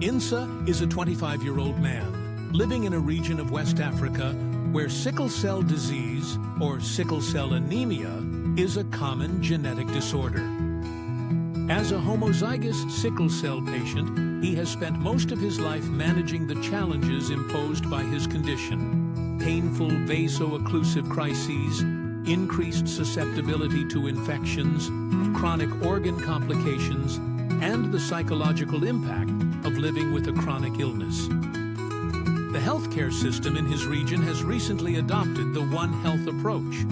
Insa is a 25-year-old man living in a region of West Africa where sickle cell disease, or sickle cell anemia, is a common genetic disorder. As a homozygous sickle cell patient, he has spent most of his life managing the challenges imposed by his condition: painful vaso-occlusive crises, increased susceptibility to infections, chronic organ complications, and the psychological impact of living with a chronic illness. The healthcare system in his region has recently adopted the One Health approach,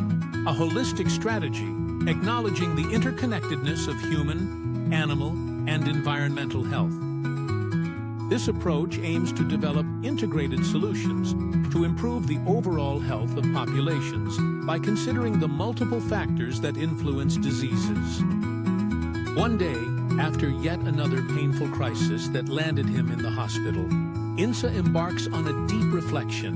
a holistic strategy acknowledging the interconnectedness of human, animal, and environmental health. This approach aims to develop integrated solutions to improve the overall health of populations by considering the multiple factors that influence diseases. One day, after yet another painful crisis that landed him in the hospital, Insa embarks on a deep reflection.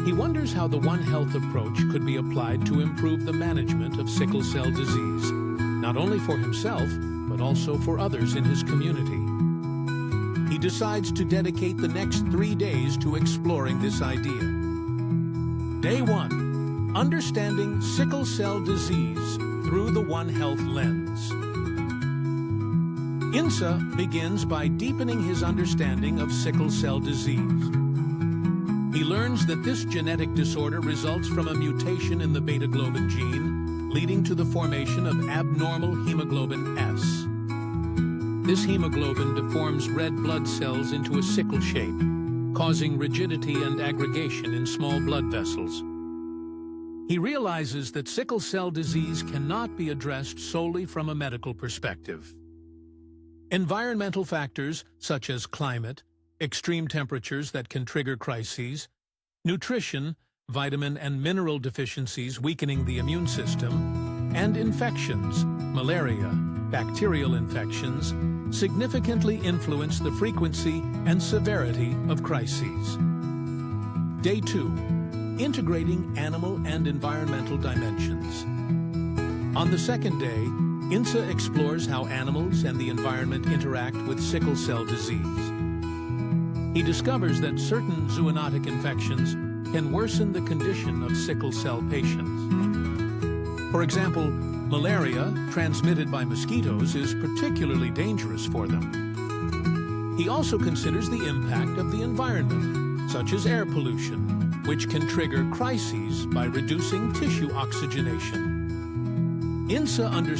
He wonders how the One Health approach could be applied to improve the management of sickle cell disease, not only for himself, but also for others in his community. He decides to dedicate the next 3 days to exploring this idea. Day 1. Understanding sickle cell disease through the One Health lens. Insa begins by deepening his understanding of sickle cell disease. He learns that this genetic disorder results from a mutation in the beta-globin gene, leading to the formation of abnormal hemoglobin S. This hemoglobin deforms red blood cells into a sickle shape, causing rigidity and aggregation in small blood vessels. He realizes that sickle cell disease cannot be addressed solely from a medical perspective. Environmental factors such as climate, extreme temperatures that can trigger crises, nutrition, vitamin and mineral deficiencies weakening the immune system, and infections, malaria, bacterial infections, significantly influence the frequency and severity of crises. Day 2. Integrating animal and environmental dimensions. On the second day, Insa explores how animals and the environment interact with sickle cell disease. He discovers that certain zoonotic infections can worsen the condition of sickle cell patients. For example, malaria, transmitted by mosquitoes, is particularly dangerous for them. He also considers the impact of the environment, such as air pollution, which can trigger crises by reducing tissue oxygenation. Insa understands